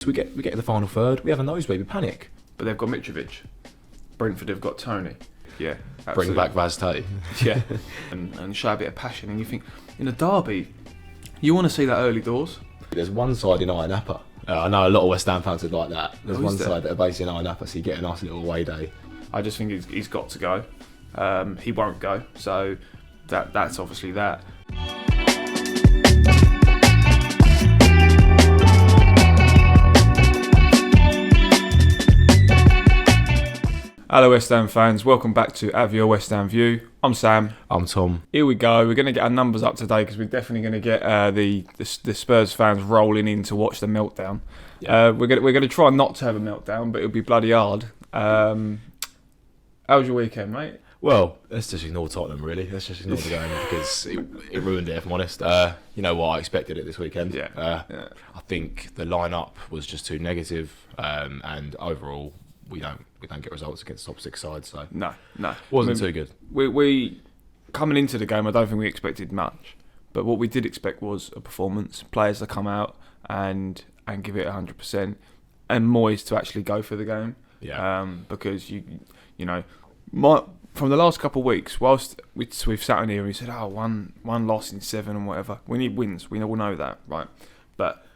So we get to the final third, we have a nosebleed, we panic. But they've got Mitrovic. Brentford have got Tony. Yeah, Bring absolutely. back Vaz Tate. Yeah, and show a bit of passion. And you think, in a derby, you want to see that early doors. There's one side in Iron Napa. I know a lot of West Ham fans would like that. There's Oh, is one there? side that are based in Iron Napa, so you get a nice little away day. I just think he's got to go. He won't go, so that's obviously that. Hello West Ham fans, welcome back to Have Your West Ham View. I'm Sam. I'm Tom. Here we go. We're going to get our numbers up today because we're definitely going to get the Spurs fans rolling in to watch the meltdown. Yeah. We're going to try not to have a meltdown, but it'll be bloody hard. How was your weekend, mate? Well, let's just ignore Tottenham, really. Let's just ignore the game because it ruined it, if I'm honest. You know what? I expected it this weekend. Yeah. I think the lineup was just too negative, and overall, we don't get results against top six sides. So No. wasn't too good. We coming into the game, I don't think we expected much, but what we did expect was a performance. Players to come out and give it 100%, and Moyes to actually go for the game. Yeah. Because you know, from the last couple of weeks, whilst we've sat in here and we said, one loss in 7 and whatever, we need wins. We all know that, right? But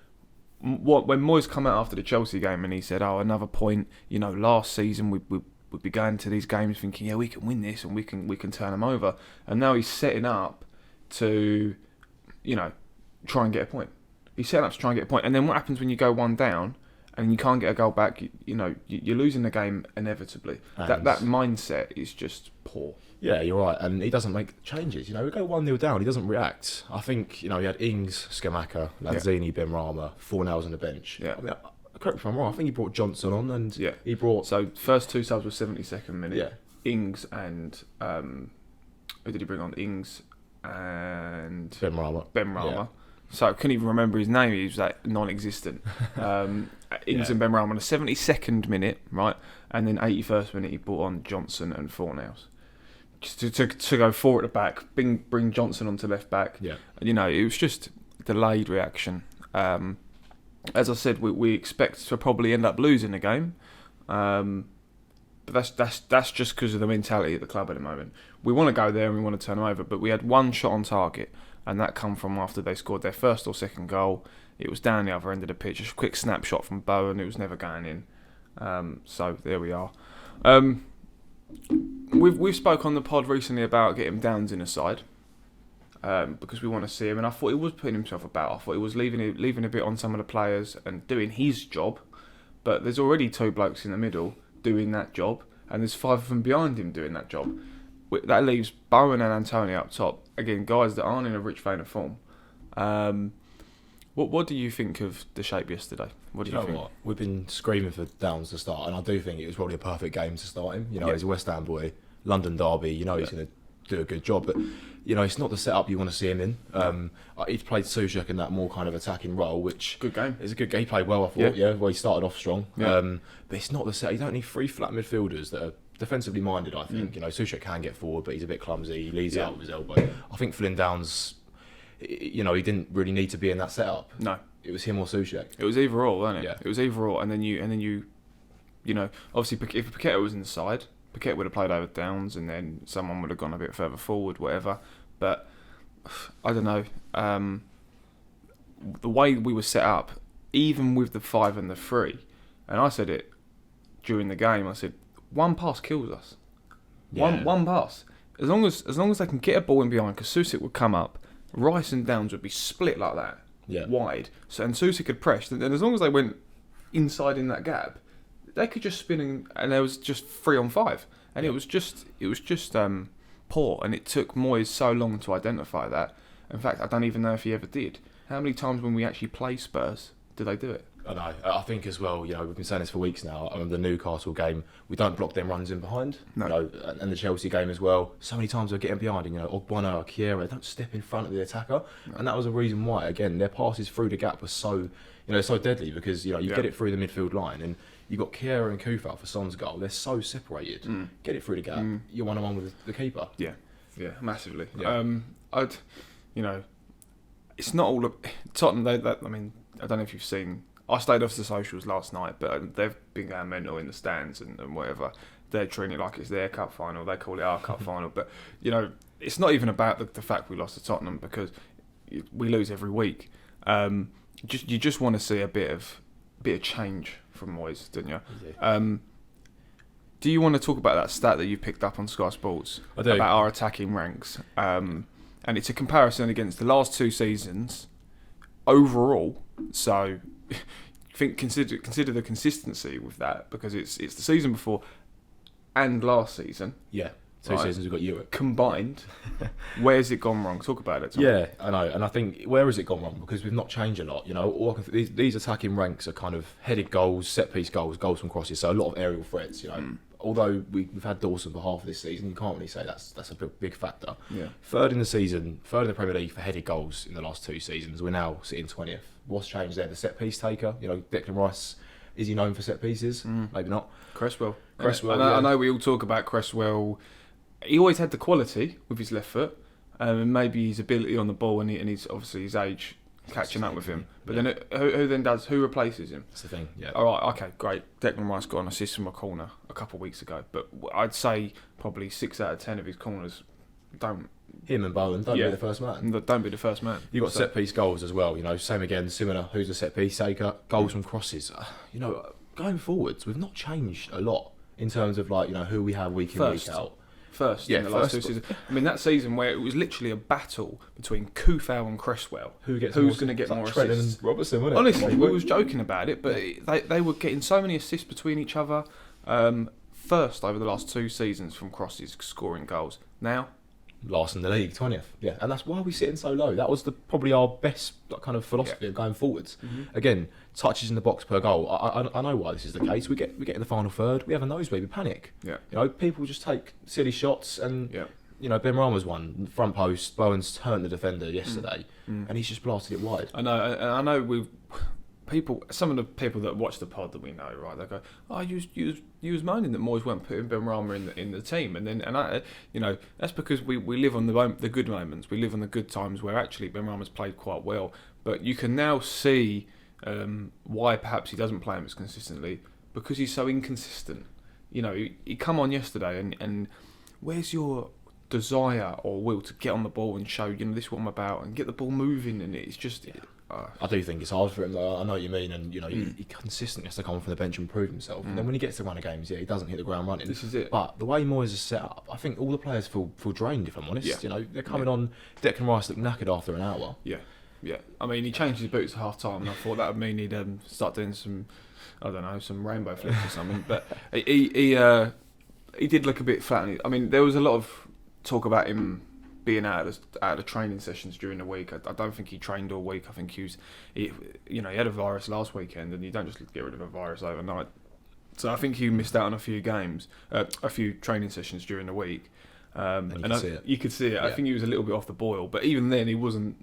when Moyes come out after the Chelsea game and he said, another point. You know, last season we'd be going to these games thinking, yeah, we can win this and we can turn them over. And now he's setting up to, you know, try and get a point. He's setting up to try and get a point. And then what happens when you go one down and you can't get a goal back? You're losing the game inevitably. And That mindset is just poor. Yeah, you're right. And he doesn't make changes. You know, we go 1-0 down, he doesn't react. I think, you know, he had Ings, Skamaka, Lanzini, Benrahma, Fornals on the bench. Yeah. I mean, correct me if I'm wrong, I think he brought Johnson on and he brought... So first two subs were 72nd minute. Yeah. Ings and who did he bring on? Ings and Benrahma. Yeah. So I couldn't even remember his name. He was like non-existent. Ings and Benrahma on the 72nd minute, right, and then 81st minute he brought on Johnson and Fornals. Just to go forward at the back, bring Johnson onto left back. Yeah. You know, it was just delayed reaction. As I said, we expect to probably end up losing the game, but that's just because of the mentality of the club at the moment. We want to go there and we want to turn them over, but we had one shot on target, and that come from after they scored their first or second goal. It was down the other end of the pitch, just a quick snapshot from Bowen. It was never going in. So there we are. We've spoke on the pod recently about getting Downs in the side because we want to see him, and I thought he was putting himself about. I thought he was leaving a bit on some of the players and doing his job, but there's already 2 blokes in the middle doing that job, and there's 5 of them behind him doing that job. That leaves Bowen and Antonio up top. Again, guys that aren't in a rich vein of form. What do you think of the shape yesterday? What do you think? What? We've been screaming for Downs to start, and I do think it was probably a perfect game to start him. You know, he's a West Ham boy, London derby. You know, he's going to do a good job, but you know, it's not the setup you want to see him in. He's played Souček in that more kind of attacking role, which Good game. It's a good game. He played well, I thought. Yeah, well, he started off strong. Yeah. But it's not the set. You don't need 3 flat midfielders that are defensively minded. I think you know, Souček can get forward, but he's a bit clumsy. He leads out with his elbow. I think Flynn Downs, you know, he didn't really need to be in that setup. No. It was him or Souček. It was either or, wasn't it? Yeah. It was either or, and then you know, obviously if Paqueta was inside, Paqueta would have played over Downs, and then someone would have gone a bit further forward, whatever. But I don't know. The way we were set up, even with the 5 and the 3, and I said it during the game. I said 1 pass kills us. Yeah. One pass. As long as they can get a ball in behind, because Souček would come up, Rice and Downs would be split like that. Yeah. Wide. So and Souček could press, and as long as they went inside in that gap, they could just spin, and there was just 3 on 5, and it was just poor, and it took Moyes so long to identify that. In fact, I don't even know if he ever did. How many times when we actually play Spurs do they do it? I know. I think as well, you know, we've been saying this for weeks now. The Newcastle game, we don't block them runs in behind. No. You know, and the Chelsea game as well. So many times we're getting behind, and, you know, Ogbonna or Kiera, they don't step in front of the attacker. No. And that was a reason why, again, their passes through the gap were so deadly, because, you know, you get it through the midfield line, and you've got Kiera and Kufal for Son's goal. They're so separated. Get it through the gap. You're 1-on-1 with the keeper. Yeah, massively. Yeah. You know, it's not all of Tottenham. I mean, I don't know if you've seen I stayed off the socials last night, but they've been going mental in the stands and whatever. They're treating it like it's their cup final. They call it our cup final. But, it's not even about the fact we lost to Tottenham, because we lose every week. You just want to see a bit of change from Moyes, don't you? Do you want to talk about that stat that you picked up on Sky Sports I do. about our attacking ranks? And it's a comparison against the last 2 seasons overall. So, consider the consistency with that, because it's the season before and last season. Yeah. 2 seasons we've got Europe. Combined, where's it gone wrong? Talk about it, Tom. Yeah, I know. And I think, where has it gone wrong? Because we've not changed a lot. These attacking ranks are kind of headed goals, set-piece goals, goals from crosses, so a lot of aerial threats, Although we've had Dawson for half of this season, you can't really say that's a big factor. Yeah. Third in the Premier League for headed goals in the last 2 seasons. We're now sitting 20th. What's changed there? The set-piece taker. Declan Rice, is he known for set-pieces? Maybe not. Cresswell. I I know we all talk about Cresswell. He always had the quality with his left foot, and maybe his ability on the ball, and his obviously his age catching up with him. But then who replaces him? That's the thing. Yeah. All right, okay, great. Declan Rice got an assist from a corner a couple of weeks ago, but I'd say probably 6 out of 10 of his corners don't. Him and Bowen, don't be the first man. Don't be the first man. You got set-piece goals as well. Same again. Simona, who's a set-piece taker, goals from crosses. Going forwards, we've not changed a lot in terms of who we have week in, week out. First in the last 2 seasons. I mean, that season where it was literally a battle between Kufau and Cresswell. Who's going to get more assists? And Robertson, wasn't it? Honestly, we was joking about it, but they were getting so many assists between each other. First over the last 2 seasons from crosses, scoring goals. Now, last in the league, 20th. Yeah, and that's why we're sitting so low. That was probably our best kind of philosophy of going forwards. Mm-hmm. Again, touches in the box per goal. I know why this is the case. We get in the final third, we have a nosebleed, we panic. Yeah. People just take silly shots, and Ben Rama's one front post. Bowen's turned the defender yesterday, and he's just blasted it wide. I know, and I know some of the people that watch the pod that we know, right? They go, "Oh, you was moaning that Moyes weren't putting Ben Rama in the team," and that's because we live on the good moments. We live on the good times where actually Ben Rama's played quite well, but you can now see why perhaps he doesn't play him as consistently, because he's so inconsistent. He come on yesterday, and where's your desire or will to get on the ball and show this is what I'm about and get the ball moving? And it's just. I do think it's hard for him, though. I know what you mean, and he consistently has to come from the bench and prove himself. And then when he gets to run of games, he doesn't hit the ground running. This is it. But the way Moyes is set up, I think all the players feel drained. If I'm honest, they're coming on. Declan Rice looked knackered after an hour. Yeah. I mean, he changed his boots at half time, and I thought that would mean he'd start doing some, I don't know, some rainbow flips or something. But he did look a bit flat. I mean, there was a lot of talk about him being out of training sessions during the week. I don't think he trained all week. I think he had a virus last weekend, and you don't just get rid of a virus overnight. So I think he missed out on a few games, a few training sessions during the week. You could see it. Yeah. I think he was a little bit off the boil, but even then he wasn't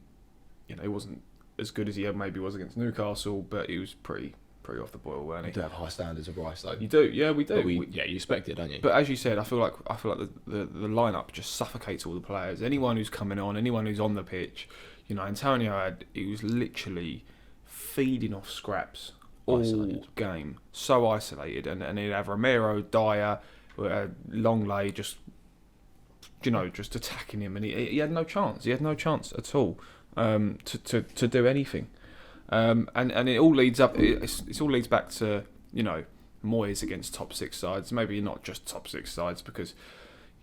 as good as he maybe was against Newcastle, but he was pretty off the boil, weren't he? You do have high standards of Rice, though. You do, yeah, we do. But you expect it, don't you? But as you said, I feel like the lineup just suffocates all the players. Anyone who's coming on, anyone who's on the pitch, Antonio he was literally feeding off scraps all game, so isolated, and he'd have Romero, Dyer, Longley just attacking him, and he had no chance. He had no chance at all to do anything. And it all leads up. It all leads back to Moyes against top 6 sides. Maybe not just top 6 sides, because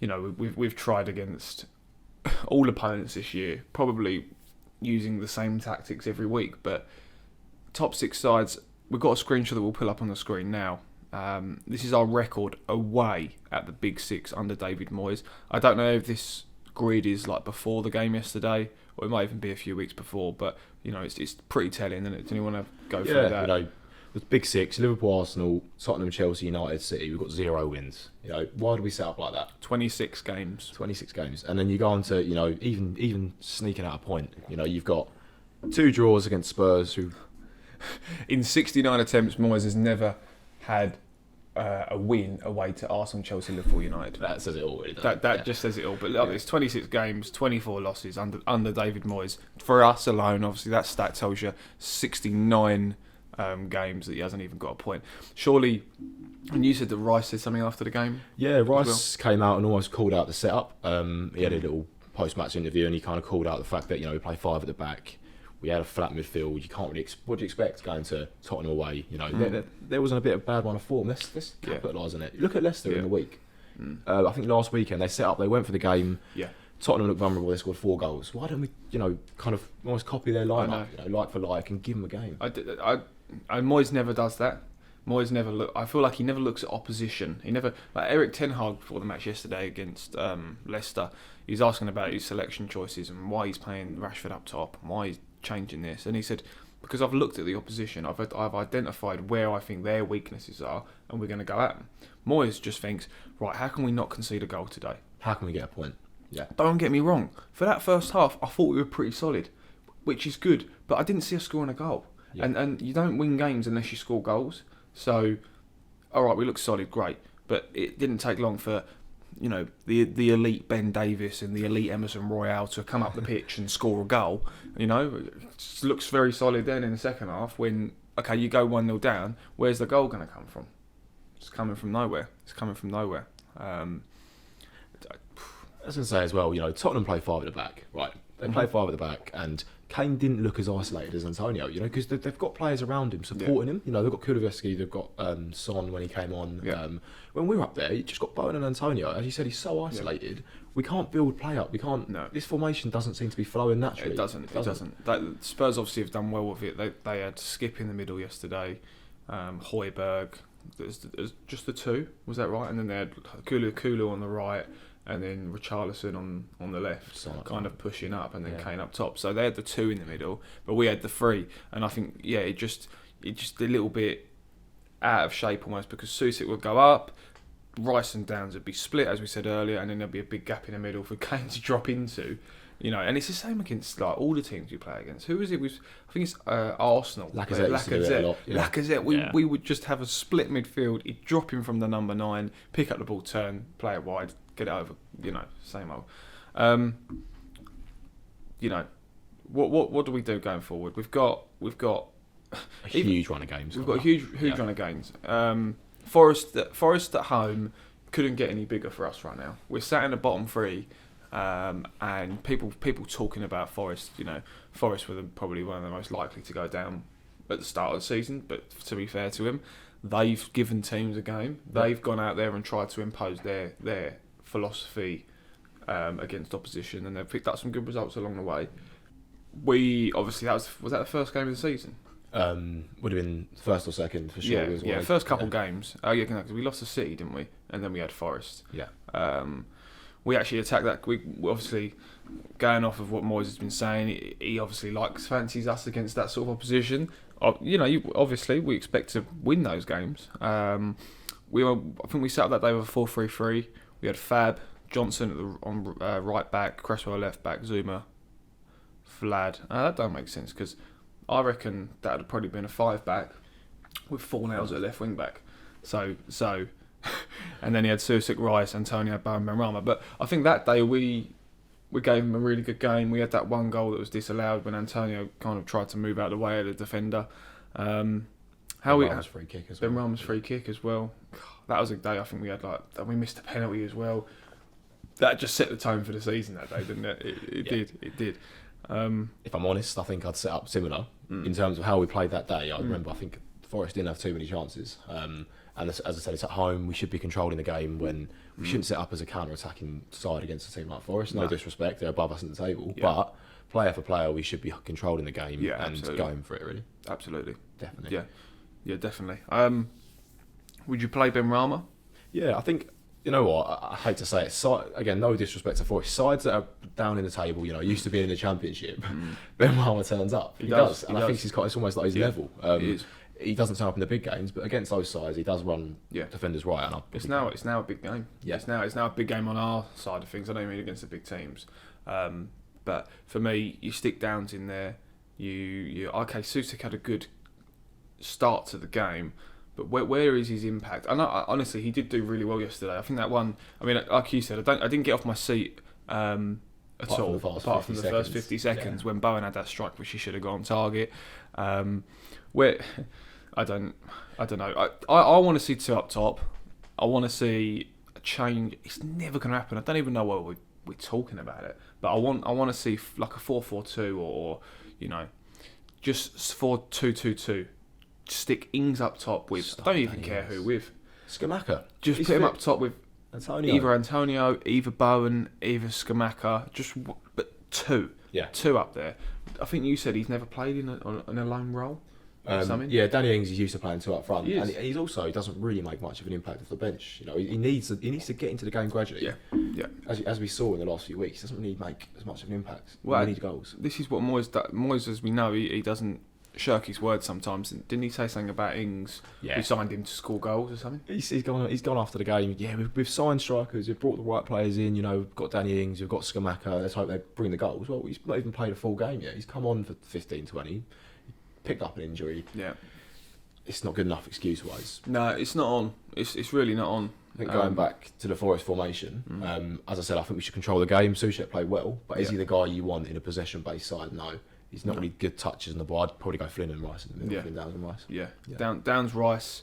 we've tried against all opponents this year, probably using the same tactics every week. But top 6 sides, we've got a screenshot that we'll pull up on the screen now. This is our record away at the Big 6 under David Moyes. I don't know if this grid is like before the game yesterday, or it might even be a few weeks before, but it's pretty telling, isn't it? Do you want to go through that? The Big 6, Liverpool, Arsenal, Tottenham, Chelsea, United, City, we've got 0 wins. Why do we set up like that? 26 games. And then you go on to, even sneaking out a point. You've got 2 draws against Spurs, who in 69 attempts, Moyes has never had a win away to Arsenal, Chelsea, Liverpool, United. That says it all, really. That just says it all. But look, it's 26 games, 24 losses under David Moyes. For us alone, obviously, that stat tells you 69 games that he hasn't even got a point. Surely, and you said that Rice said something after the game. Yeah, Rice came out and almost called out the setup. He had a little post-match interview and he kind of called out the fact that, we play 5 at the back. We had a flat midfield. You can't really. What do you expect going to Tottenham away? There wasn't a bit of bad run of form. Let's capitalise on it. Look at Leicester in the week. I think last weekend they set up. They went for the game. Yeah. Tottenham looked vulnerable. They scored 4 goals. Why don't we, kind of almost copy their lineup, like for like, and give them a game? Moyes never does that. Moyes never look. I feel like he never looks at opposition. He never, like Eric Ten Hag before the match yesterday against Leicester. He was asking about his selection choices and why he's playing Rashford up top and why he's changing this. And he said, because I've looked at the opposition, I've identified where I think their weaknesses are, and we're going to go at them. Moyes just thinks, right, how can we not concede a goal today? How can we get a point? Yeah. Don't get me wrong. For that first half, I thought we were pretty solid, which is good. But I didn't see us scoring a goal. Yeah. And you don't win games unless you score goals. So, all right, we look solid, great. But it didn't take long for, the elite Ben Davis and the elite Emerson Royale to come up the pitch and score a goal. It just looks very solid then in the second half when, okay, you go 1-0 down. Where's the goal going to come from? It's coming from nowhere. I was going to say as well, Tottenham play 5 at the back, right? They play 5 at the back, and Kane didn't look as isolated as Antonio, because they've got players around him supporting him. They've got Kulusevski, they've got Son when he came on. Yeah. When we were up there, you just got Bowen and Antonio. As you said, he's so isolated. We can't build play up. We can't. No. This formation doesn't seem to be flowing naturally. It doesn't. Spurs obviously have done well with it. They had Skip in the middle yesterday, Højbjerg. There's just the 2, was that right? And then they had Kulu on the right. And then Richarlison on the left, kind of pushing up, and then Kane up top. So they had the 2 in the middle, but we had the 3. And I think, it just a little bit out of shape almost, because Soucek would go up, Rice and Downs would be split, as we said earlier, and then there'd be a big gap in the middle for Kane to drop into. And it's the same against like all the teams we play against. Who is it? I think it's Arsenal. Lacazette. We would just have a split midfield. He'd drop in from the number 9, pick up the ball, turn, play it wide, get it over. Same old. What do we do going forward? We've got a huge run of games. We've got a huge run of games. Forest at home couldn't get any bigger for us right now. We're sat in the bottom 3. And people talking about Forest, Forest were probably one of the most likely to go down at the start of the season. But to be fair to him, they've given teams a game. They've gone out there and tried to impose their philosophy against opposition, and they've picked up some good results along the way. We obviously was that the first game of the season? Would have been first or second for sure. First couple games. Oh yeah, because we lost to City, didn't we? And then we had Forest. Yeah. We actually attacked that. We obviously, going off of what Moyes has been saying, he obviously fancies us against that sort of opposition. Obviously we expect to win those games. I think we set up that day with a 4-3-3. We had Fab, Johnson on right back, Cresswell left back, Zuma, Vlad. That don't make sense because I reckon that would have probably been a 5 back with 4 nails at left wing back. So. And then he had Soucek, Rice, Antonio, Bowen, Benrahma. But I think that day we gave him a really good game. We had that 1 goal that was disallowed when Antonio kind of tried to move out of the way of the defender. Benrahma's free kick as well. Benrahma's free kick as well. That was a day I think we had we missed a penalty as well. That just set the tone for the season that day, didn't it? It did. If I'm honest, I think I'd set up similar in terms of how we played that day. I remember I think Forest didn't have too many chances. And as I said, it's at home. We should be controlling the game when we shouldn't set up as a counter-attacking side against a team like Forest. No disrespect, they're above us at the table. Yeah. But player for player, we should be controlling the game and going for it, really. Absolutely. Definitely. Yeah, definitely. Would you play Benrahma? Yeah, I think, you know what, I hate to say it. Again, no disrespect to Forest. Sides that are down in the table, used to be in the Championship, Benrahma turns up. He does. And I think it's almost like his level. He is. He doesn't turn up in the big games, but against those sides, he does run defenders right. And it's now a big game. Yeah, it's now a big game on our side of things. I don't mean against the big teams, but for me, you stick Downs in there. Soucek had a good start to the game, but where is his impact? And honestly, he did do really well yesterday. I think that one. I mean, like you said, I didn't get off my seat at all, apart from the first 50 seconds when Bowen had that strike, which he should have got on target. Where I don't know. I want to see two up top. I want to see a change. It's never going to happen. I don't even know why we're talking about it. But I want to see like a 4-4-2 or just 4-2-2-2. Stick Ings up top with. I don't even care who with. Skamaka. Just put him up top with Antonio. either Antonio, either Bowen, either Skamaka. But two. Yeah. Two up there. I think you said he's never played in a lone role. Yeah, Danny Ings is used to playing two up front, He is. and he doesn't really make much of an impact off the bench. He needs to get into the game gradually. Yeah. As we saw in the last few weeks, he doesn't really make as much of an impact. Well, we need goals. This is what Moyes, as we know, he doesn't shirk his word sometimes. Didn't he say something about Ings? Yeah. We signed him to score goals or something. He's gone after the game. Yeah, we've signed strikers. We've brought the right players in. We've got Danny Ings. We've got Skamaka. Let's hope they bring the goals. Well, he's not even played a full game yet. He's come on for 15, 20. He picked up an injury. Yeah. It's not good enough excuse-wise. No, it's not on. It's really not on. I think going back to the Forest formation, as I said, I think we should control the game. Soucek played well, but is he the guy you want in a possession-based side? No. He's not really good touches in the ball. I'd probably go Flynn and Rice in the middle. Flynn, Downs and Rice. Yeah. Downs, Rice,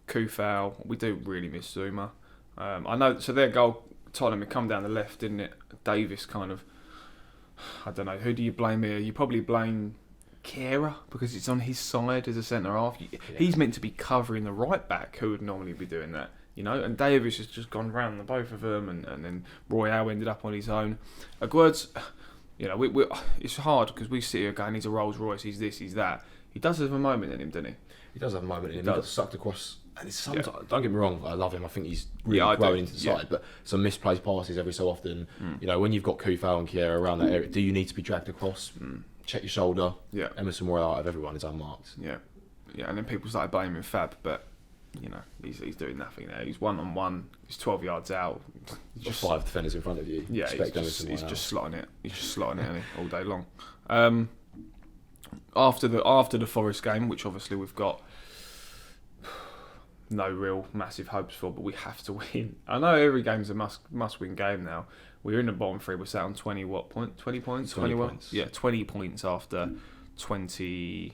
Kufau. We do really miss Zuma. I know. So their goal, Tottenham, had come down the left, didn't it? Davis kind of. I don't know. Who do you blame here? You probably blame Kehrer because it's on his side as a centre half. He's meant to be covering the right back, who would normally be doing that. And Davis has just gone round the both of them, and then Royale ended up on his own. Aguerd's. It's hard because we sit here going, he's a Rolls Royce, he's this, he's that. He does have a moment in him, doesn't he? He does have a moment in him. He got sucked across. And it's sometimes, don't get me wrong, I love him. I think he's really growing into the side. But some misplaced passes every so often. When you've got Kufau and Kehrer around that area, do you need to be dragged across? Check your shoulder. Yeah. Emerson Royale out of everyone is unmarked. Yeah. And then people started blaming Fab, but he's doing nothing there. He's 1-on-1. He's 12 yards out. He's just 5 defenders in front of you. Yeah, he's just slotting it. He's just slotting it, isn't he, all day long. After the Forest game, which obviously we've got no real massive hopes for, but we have to win. I know every game's a must-win game now. We're in the bottom three. We're sat on 20 points? 20 points. Yeah, 20 points after 23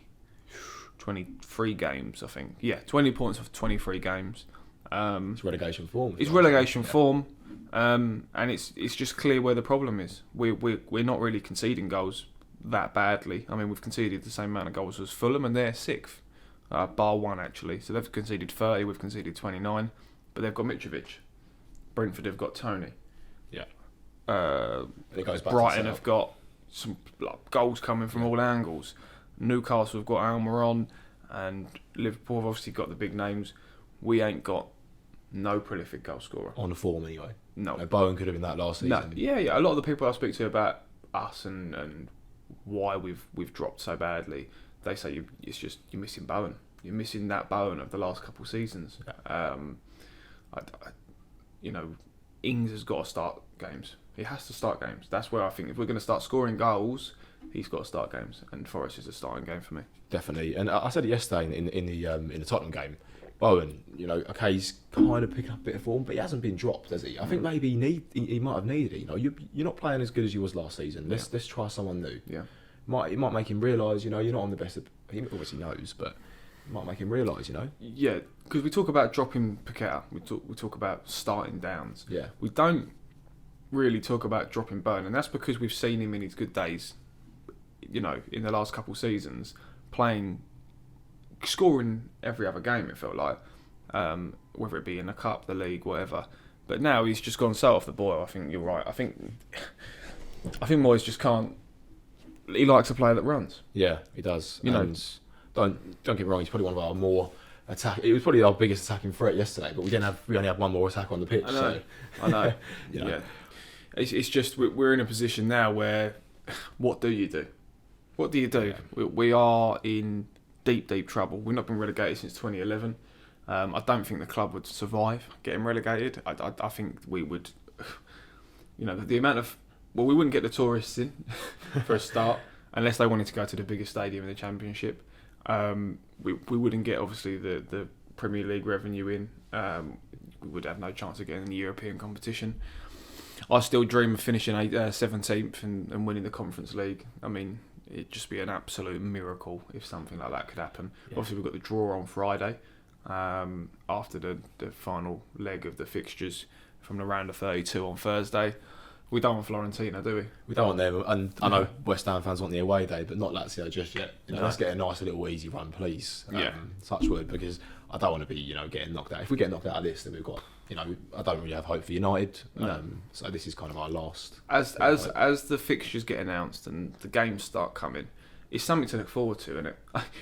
games, I think. Yeah, 20 points after 23 games. It's relegation form. It's relegation form, and it's just clear where the problem is. We're not really conceding goals that badly. I mean, we've conceded the same amount of goals as Fulham, and they're 6th, bar one actually. So they've conceded 30, we've conceded 29, but they've got Mitrovic. Brentford have got Tony. Yeah. It goes back Brighton have got some goals coming from all angles. Newcastle have got Almiron, and Liverpool have obviously got the big names. We ain't got no prolific goal scorer. On the form anyway. No. Bowen could have been that last season. No. Yeah. A lot of the people I speak to about us and why we've dropped so badly, they say you're missing Bowen. You're missing that Bowen of the last couple of seasons. Yeah. Ings has got to start games. He has to start games. That's where I think if we're going to start scoring goals, he's got to start games, and Forest is a starting game for me. Definitely, and I said it yesterday in the Tottenham game. Bowen, he's kind of picking up a bit of form, but he hasn't been dropped, has he? I think maybe he might have needed it. You're not playing as good as you was last season. Let's try someone new. Yeah, it might make him realise. You're not on the best. He obviously knows, but it might make him realise. Yeah, because we talk about dropping Paqueta. We talk about starting Downs. Yeah, we don't really talk about dropping Bowen, and that's because we've seen him in his good days. In the last couple of seasons, scoring every other game, it felt like, whether it be in the cup, the league, whatever. But now he's just gone so off the boil. I think you're right. I think Moyes just can't. He likes a player that runs. Yeah, he does. And don't get me wrong. He's probably one of our more attack. It was probably our biggest attacking threat yesterday, but we only had one more attack on the pitch. I know. Yeah. It's just we're in a position now where what do you do? What do you do? Yeah. We are in deep trouble. We've not been relegated since 2011. I don't think the club would survive getting relegated. I think we would. The amount of we wouldn't get the tourists in for a start unless they wanted to go to the biggest stadium in the Championship. We wouldn't get obviously the Premier League revenue in. We would have no chance of getting in the European competition. I still dream of finishing 17th and winning the Conference League. I mean, it'd just be an absolute miracle if something like that could happen. Yeah. Obviously, we've got the draw on Friday after the final leg of the fixtures from the round of 32 on Thursday. We don't want Florentina, do we? We don't want them, and I know West Ham fans want the away day, but not Lazio just yet. No. Let's get a nice little easy run, please. Yeah. Touch wood, because I don't want to be, getting knocked out. If we get knocked out of this, then we've got, I don't really have hope for United. No. So this is kind of our last. As the fixtures get announced and the games start coming, it's something to look forward to, isn't it?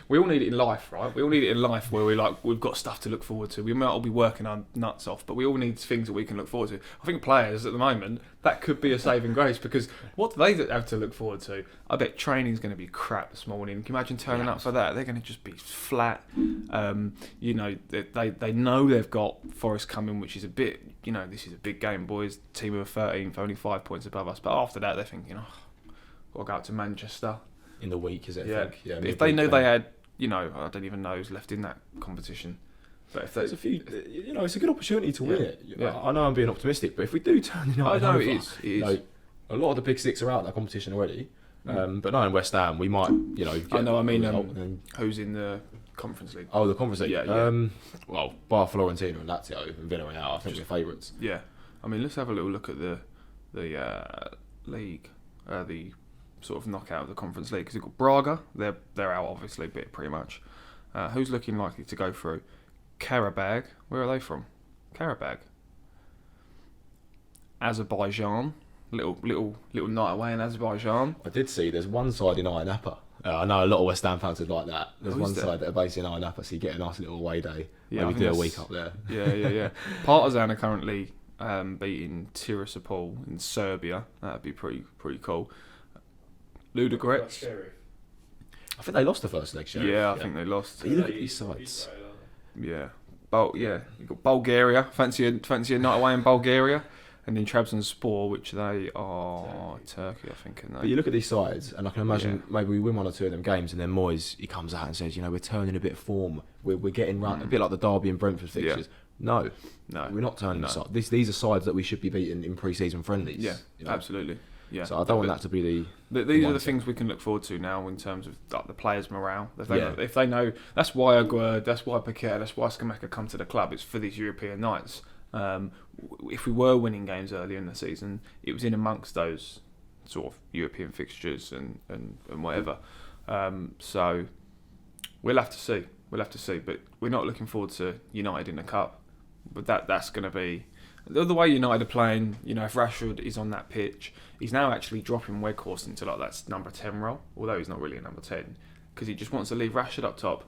We all need it in life, right? We all need it in life where we've got stuff to look forward to. We might all be working our nuts off, but we all need things that we can look forward to. I think players at the moment, that could be a saving grace, because what do they have to look forward to? I bet training's going to be crap this morning. Can you imagine turning up for that? They're going to just be flat. They know they've got Forest coming, which is a bit, this is a big game, boys. Team of 13th, only 5 points above us. But after that, they're thinking, got to go out to Manchester. In the week, is it? Yeah. I think? Yeah. If they knew they had, I don't even know who's left in that competition. But if There's a few, it's a good opportunity to win it. Yeah. I know I'm being optimistic, but if we do turn United I know over, it is. A lot of the big six are out of that competition already. But knowing West Ham, we might, get I know. I mean, a result and then- who's in the Conference League? Oh, the Conference League. Yeah. Well, bar Florentina and Lazio and Villarreal, I think we're favourites. Yeah. I mean, let's have a little look at the league, the sort of knockout of the Conference League, because you've got Braga. They're out, obviously, but pretty much. Who's looking likely to go through? Karabag. Where are they from? Karabag. Azerbaijan. Little night away in Azerbaijan. I did see there's one side in Ayia Napa. I know a lot of West Ham fans would like that. There's one side that are based in Ayia Napa, so you get a nice little away day. Yeah, I Maybe think do a that's- week up there. Yeah. Partizan are currently beating Tiraspol in Serbia. That'd be pretty cool. Ludogorets. I think they lost the first leg, Sheriff. Yeah, I think they lost. But you look at these sides. Yeah. You've got Bulgaria. Fancy a night away in Bulgaria. And then Trabzonspor, which they are Turkey, I think. And But you look at these sides, and I can imagine maybe we win one or two of them games, and then Moyes, he comes out and says, we're turning a bit of form. We're getting round, a bit like the Derby and Brentford fixtures. No, we're not turning the side. These are sides that we should be beating in pre-season friendlies. Yeah, absolutely. Yeah. So I don't want that to be These are the mindset. things we can look forward to now in terms of the players' morale. If they know, that's why Aguerd, that's why Paqueta, that's why Scamacca come to the club. It's for these European nights. If we were winning games earlier in the season, it was in amongst those sort of European fixtures and whatever. So we'll have to see. But we're not looking forward to United in the cup. But that's going to be the way United are playing. If Rashford is on that pitch, he's now actually dropping Weghorst into that's number 10 role. Although he's not really a number 10, because he just wants to leave Rashford up top,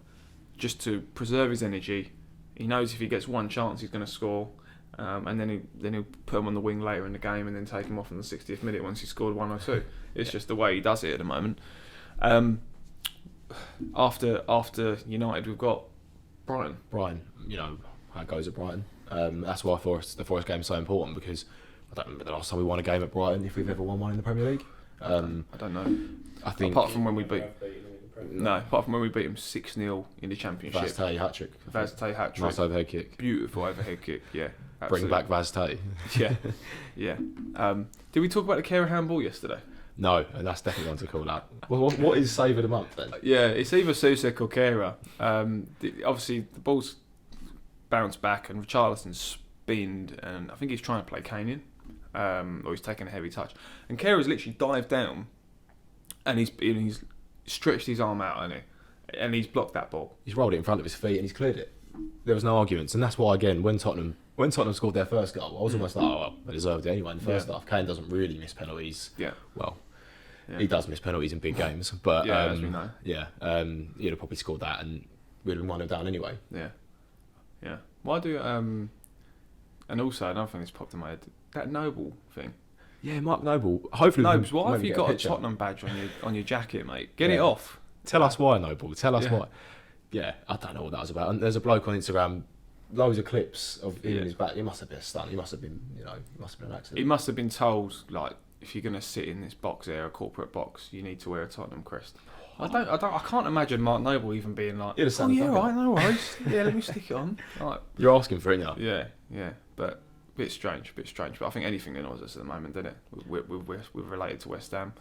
just to preserve his energy. He knows if he gets one chance, he's going to score. And then he'll put him on the wing later in the game and then take him off in the 60th minute once he's scored one or two. It's just the way he does it at the moment. After United, we've got Brighton. How it goes at Brighton. That's why the Forest game is so important, because I don't remember the last time we won a game at Brighton, if we've ever won one in the Premier League. I don't know. I think apart from when we beat them 6-0 in the Championship. Vaz Tay hat-trick. Vaz Tay hat-trick. Nice overhead kick. Beautiful overhead kick, yeah. Absolutely. Bring back Vaz Tay. Yeah. Did we talk about the Kera handball yesterday? No, and that's definitely one to call out. What is save of the month then? Yeah, it's either Susek or Kera. Obviously, the ball's bounced back and Richarlison spinned, and I think he's trying to play Kane in, or he's taking a heavy touch. And Kera's literally dived down, and he's stretched his arm out, and he's blocked that ball. He's rolled it in front of his feet and he's cleared it. There was no arguments, and that's why, again, when Tottenham scored their first goal, I was almost like, they deserved it anyway in the first half. Kane doesn't really miss penalties. Yeah. Well, he does miss penalties in big games, but as we know. He'd have probably scored that, and we'd have won it down anyway. Yeah. Why do and also another thing that's popped in my head, that Noble thing. Yeah, Mark Noble. Hopefully, Nobes, why have maybe you get got a picture. Tottenham badge on your jacket, mate? Get it off. Tell us why, Noble. Tell us why. Yeah, I don't know what that was about. And there's a bloke on Instagram, loads of clips of him in his back. It must have been a stunt. It must have been, it must have been an accident. He must have been told, if you're going to sit in this box here, a corporate box, you need to wear a Tottenham crest. I can't imagine Mark Noble even being like, oh yeah, right, no worries. Yeah, let me stick it on. You're asking for it, yeah. Yeah, but a bit strange. But I think anything annoys us at the moment, doesn't it? We're related to West Ham.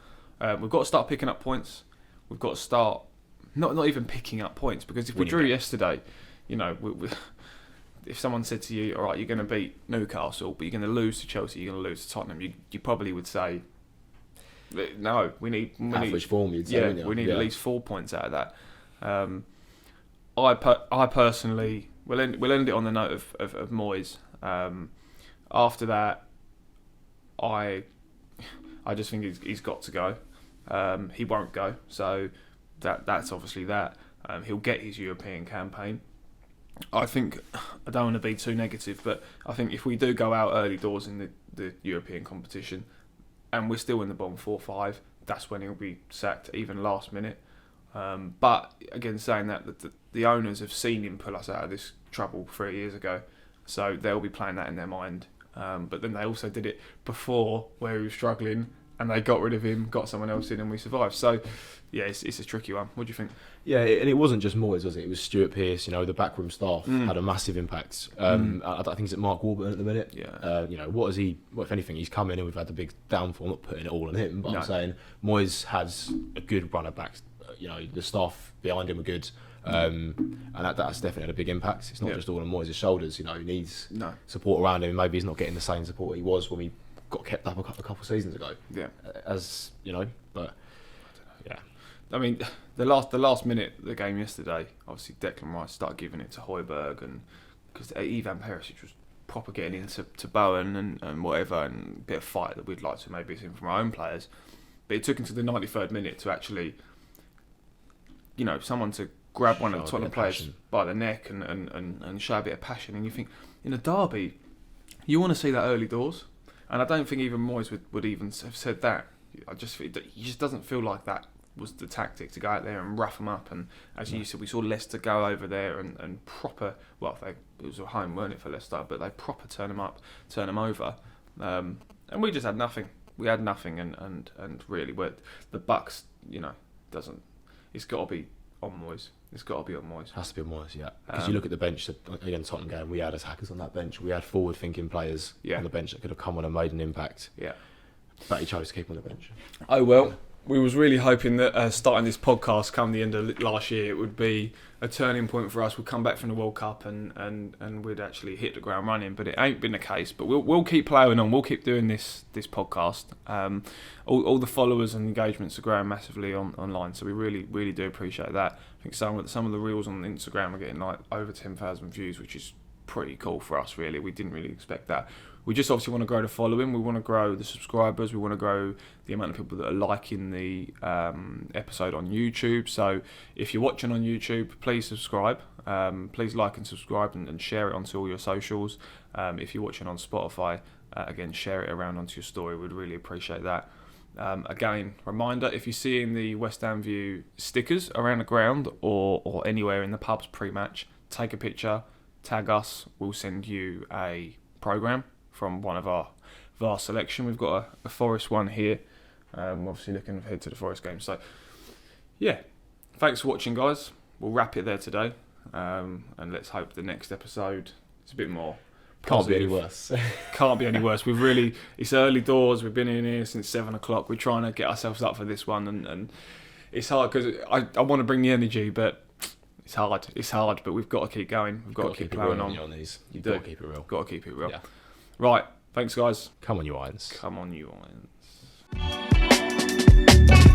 We've got to start picking up points. we've got to start not even picking up points, because if we Winning drew games. yesterday, you know, if someone said to you, all right, you're going to beat Newcastle, but you're going to lose to Chelsea, you're going to lose to Tottenham, you probably would say, no, we need Average form, you'd say, yeah, wouldn't you? we need at least 4 points out of that. I personally we'll end it on the note of Moyes. After that, I just think he's got to go. He won't go, so that's obviously that. He'll get his European campaign. I think, I don't want to be too negative, but I think if we do go out early doors in the European competition and we're still in the bottom 4-5, that's when he'll be sacked, even last minute. But again, saying that the owners have seen him pull us out of this trouble 3 years ago, so they'll be playing that in their mind. But then they also did it before, where he was struggling, and they got rid of him, got someone else in, and we survived. So, yeah, it's a tricky one. What do you think? Yeah, and it wasn't just Moyes, was it? It was Stuart Pearce. You know, the backroom staff had a massive impact. I think it's at Mark Warburton at the minute. Yeah. You know, what has he? Well, if anything, he's come in and we've had the big downfall. Not putting it all on him, but No. I'm saying Moyes has a good runner back. You know, the staff behind him are good, and that's definitely had a big impact. It's not just all on Moyes' shoulders. You know, he needs support around him. Maybe he's not getting the same support he was when we got kept up a couple of seasons ago. Yeah. As you know, but yeah. I mean, the last minute of the game yesterday, obviously Declan Rice started giving it to Højbjerg, and because Ivan Perisic was proper getting into Bowen and whatever, and a bit of fight that we'd like to maybe see from our own players. But it took until the 93rd minute to actually, you know, someone to grab one of the Tottenham players by the neck and show a bit of passion. And you think, in a derby, you want to see that early doors. And I don't think even Moyes would even have said that. He just doesn't feel like that was the tactic, to go out there and rough them up. And as you said, we saw Leicester go over there and proper, well, it was a home, weren't it, for Leicester, but they proper turn them up, turn them over. And we just had nothing. We had nothing, and really, the Bucks, you know, it's got to be on Moyes. It's got to be on Moyes. Has to be on Moyes, yeah. Because you look at the bench, again, Tottenham game, we had attackers on that bench. We had forward-thinking players on the bench that could have come on and made an impact. Yeah. But he chose to keep on the bench. Oh, well, we was really hoping that starting this podcast come the end of last year, it would be a turning point for us. We'd come back from the World Cup and we'd actually hit the ground running, but it ain't been the case. But we'll keep ploughing on. We'll keep doing this podcast. All the followers and engagements are growing massively online, so we really do appreciate that. I think some of the reels on Instagram are getting like over 10,000 views, which is pretty cool for us, really. We didn't really expect that. We just obviously want to grow the following. We want to grow the subscribers. We want to grow the amount of people that are liking the episode on YouTube. So if you're watching on YouTube, please subscribe. Please like and subscribe and share it onto all your socials. If you're watching on Spotify, again, share it around onto your story. We'd really appreciate that. Again, reminder, if you're seeing the West Ham View stickers around the ground or anywhere in the pubs pre-match, take a picture, tag us. We'll send you a programme from one of our vast selection. We've got a Forest one here. Obviously looking ahead to the Forest game. So, yeah, thanks for watching, guys. We'll wrap it there today. And let's hope the next episode is a bit more Can't be any positive. worse. Can't be any worse. It's early doors. We've been in here since 7 o'clock. We're trying to get ourselves up for this one. And it's hard because I want to bring the energy, but it's hard. It's hard, but we've got to keep going. We've got to keep ploughing on. These. You've do. got to keep it real. Got to keep it real. Yeah. Right. Thanks, guys. Come on, you Irons. Come on, you Irons.